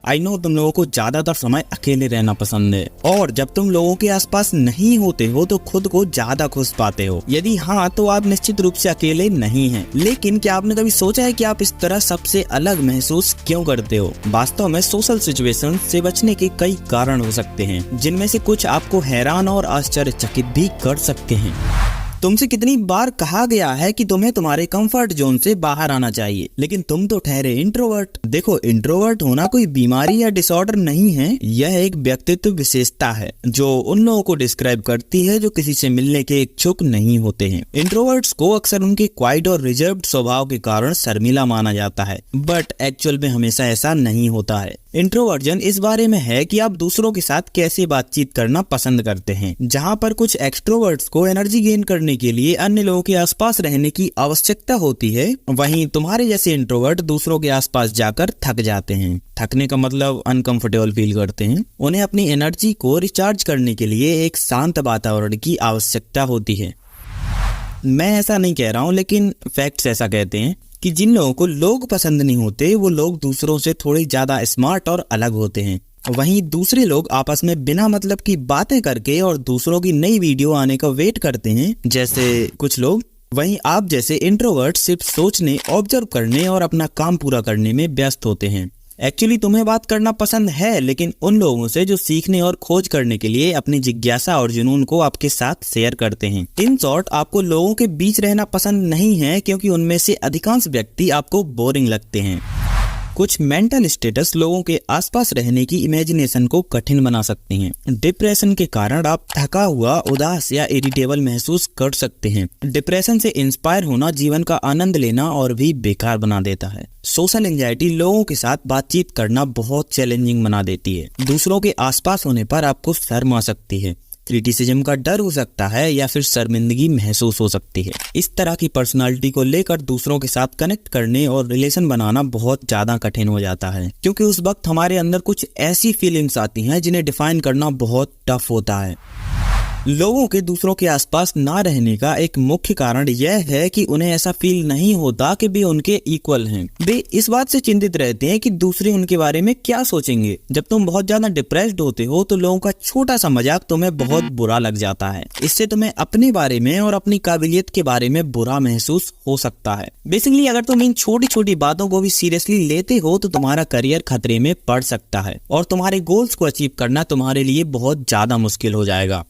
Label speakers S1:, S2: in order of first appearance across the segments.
S1: I know तुम लोगों को ज्यादातर समय अकेले रहना पसंद है और जब तुम लोगों के आसपास नहीं होते हो तो खुद को ज्यादा खुश पाते हो। यदि हाँ तो आप निश्चित रूप से अकेले नहीं हैं। लेकिन क्या आपने कभी सोचा है कि आप इस तरह सबसे अलग महसूस क्यों करते हो? वास्तव में सोशल सिचुएशन से बचने के कई कारण हो सकते हैं, जिनमें से कुछ आपको हैरान और आश्चर्यचकित भी कर सकते हैं। तुमसे कितनी बार कहा गया है कि तुम्हें तुम्हारे कंफर्ट जोन से बाहर आना चाहिए, लेकिन तुम तो ठहरे इंट्रोवर्ट। देखो, इंट्रोवर्ट होना कोई बीमारी या डिसऑर्डर नहीं है, यह एक व्यक्तित्व विशेषता है जो उन लोगों को डिस्क्राइब करती है जो किसी से मिलने के इच्छुक नहीं होते हैं। इंट्रोवर्ट्स को अक्सर उनके क्वाइट और रिजर्व्ड स्वभाव के कारण शर्मीला माना जाता है, बट एक्चुअल में हमेशा ऐसा नहीं होता है। इंट्रोवर्जन इस बारे में है कि आप दूसरों के साथ कैसे बातचीत करना पसंद करते हैं। जहां पर कुछ एक्सट्रोवर्ट्स को एनर्जी गेन करने के लिए अन्य लोगों के आसपास रहने की आवश्यकता होती है, वहीं तुम्हारे जैसे इंट्रोवर्ट दूसरों के आसपास जाकर थक जाते हैं। थकने का मतलब अनकंफर्टेबल फील करते हैं। उन्हें अपनी एनर्जी को रिचार्ज करने के लिए एक शांत वातावरण की आवश्यकता होती है। मैं ऐसा नहीं कह रहा हूँ, लेकिन फैक्ट्स ऐसा कहते हैं कि जिन लोगों को लोग पसंद नहीं होते वो लोग दूसरों से थोड़े ज्यादा स्मार्ट और अलग होते हैं। वहीं दूसरे लोग आपस में बिना मतलब की बातें करके और दूसरों की नई वीडियो आने का वेट करते हैं, जैसे कुछ लोग। वहीं आप जैसे इंट्रोवर्ट सिर्फ सोचने, ऑब्जर्व करने और अपना काम पूरा करने में व्यस्त होते हैं। एक्चुअली तुम्हें बात करना पसंद है, लेकिन उन लोगों से जो सीखने और खोज करने के लिए अपनी जिज्ञासा और जुनून को आपके साथ शेयर करते हैं। इन शॉर्ट, आपको लोगों के बीच रहना पसंद नहीं है क्योंकि उनमें से अधिकांश व्यक्ति आपको बोरिंग लगते हैं। कुछ मेंटल स्टेटस लोगों के आसपास रहने की इमेजिनेशन को कठिन बना सकते हैं। डिप्रेशन के कारण आप थका हुआ, उदास या इरिटेबल महसूस कर सकते हैं। डिप्रेशन से इंस्पायर होना जीवन का आनंद लेना और भी बेकार बना देता है। सोशल एंजाइटी लोगों के साथ बातचीत करना बहुत चैलेंजिंग बना देती है। दूसरों के आसपास होने पर आपको शर्म आ सकती है, क्रिटिसिज्म का डर हो सकता है या फिर शर्मिंदगी महसूस हो सकती है। इस तरह की पर्सनालिटी को लेकर दूसरों के साथ कनेक्ट करने और रिलेशन बनाना बहुत ज्यादा कठिन हो जाता है, क्योंकि उस वक्त हमारे अंदर कुछ ऐसी फीलिंग्स आती हैं जिन्हें डिफाइन करना बहुत टफ होता है। लोगों के दूसरों के आसपास ना रहने का एक मुख्य कारण यह है कि उन्हें ऐसा फील नहीं होता कि वे उनके इक्वल हैं। वे इस बात से चिंतित रहते हैं कि दूसरे उनके बारे में क्या सोचेंगे। जब तुम बहुत ज्यादा डिप्रेस्ड होते हो तो लोगों का छोटा सा मजाक तुम्हें बहुत बुरा लग जाता है। इससे तुम्हें अपने बारे में और अपनी काबिलियत के बारे में बुरा महसूस हो सकता है। बेसिकली अगर तुम इन छोटी छोटी बातों को भी सीरियसली लेते हो तो तुम्हारा करियर खतरे में पड़ सकता है और तुम्हारे गोल्स को अचीव करना तुम्हारे लिए बहुत ज्यादा मुश्किल हो जाएगा।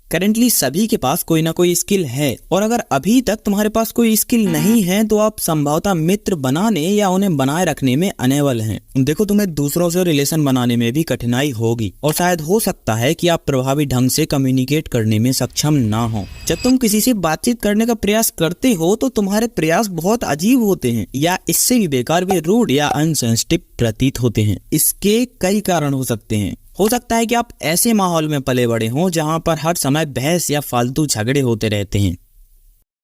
S1: करेंटली सभी के पास कोई ना कोई स्किल है, और अगर अभी तक तुम्हारे पास कोई स्किल नहीं है तो आप संभवतः मित्र बनाने या उन्हें बनाए रखने में अनेबल हैं। देखो, तुम्हें दूसरों से रिलेशन बनाने में भी कठिनाई होगी और शायद हो सकता है कि आप प्रभावी ढंग से कम्युनिकेट करने में सक्षम ना हो। जब तुम किसी से बातचीत करने का प्रयास करते हो तो तुम्हारे प्रयास बहुत अजीब होते हैं, या इससे भी बेकार वे रूड या अनसेंसिटिव प्रतीत होते हैं। इसके कई कारण हो सकते हैं। हो सकता है कि आप ऐसे माहौल में पले बड़े हों जहां पर हर समय बहस या फालतू झगड़े होते रहते हैं।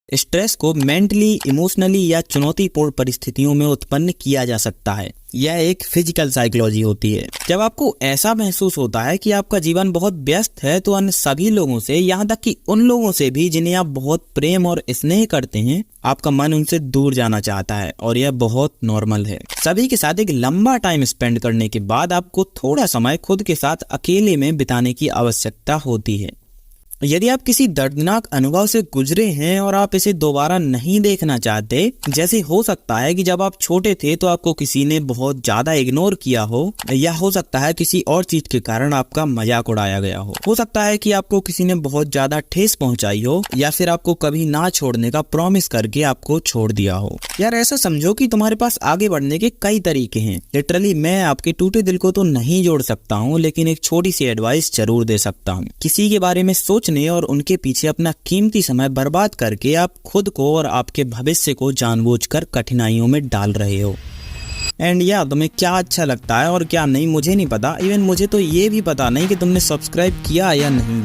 S1: स्ट्रेस को मेंटली, इमोशनली या चुनौतीपूर्ण परिस्थितियों में उत्पन्न किया जा सकता है। यह एक फिजिकल साइकोलॉजी होती है। जब आपको ऐसा महसूस होता है कि आपका जीवन बहुत व्यस्त है तो अन्य सभी लोगों से, यहाँ तक कि उन लोगों से भी जिन्हें आप बहुत प्रेम और स्नेह करते हैं, आपका मन उनसे दूर जाना चाहता है, और यह बहुत नॉर्मल है। सभी के साथ एक लंबा टाइम स्पेंड करने के बाद आपको थोड़ा समय खुद के साथ अकेले में बिताने की आवश्यकता होती है। यदि आप किसी दर्दनाक अनुभव से गुजरे हैं और आप इसे दोबारा नहीं देखना चाहते, जैसे हो सकता है कि जब आप छोटे थे तो आपको किसी ने बहुत ज्यादा इग्नोर किया हो, या हो सकता है किसी और चीज के कारण आपका मजाक उड़ाया गया हो सकता है कि आपको किसी ने बहुत ज्यादा ठेस पहुंचाई हो, या फिर आपको कभी ना छोड़ने का प्रॉमिस करके आपको छोड़ दिया हो। यार, ऐसा समझो कि तुम्हारे पास आगे बढ़ने के कई तरीके हैं। लिटरली मैं आपके टूटे दिल को तो नहीं जोड़ सकता हूँ, लेकिन एक छोटी सी एडवाइस जरूर दे सकता हूँ। किसी के बारे में सोचने और उनके पीछे अपना कीमती समय बर्बाद करके आप खुद को और आपके भविष्य को जानबूझकर कठिनाइयों में डाल रहे हो। एंड या तुम्हें क्या अच्छा लगता है और क्या नहीं मुझे नहीं पता। इवन मुझे तो ये भी पता नहीं कि तुमने सब्सक्राइब किया या नहीं।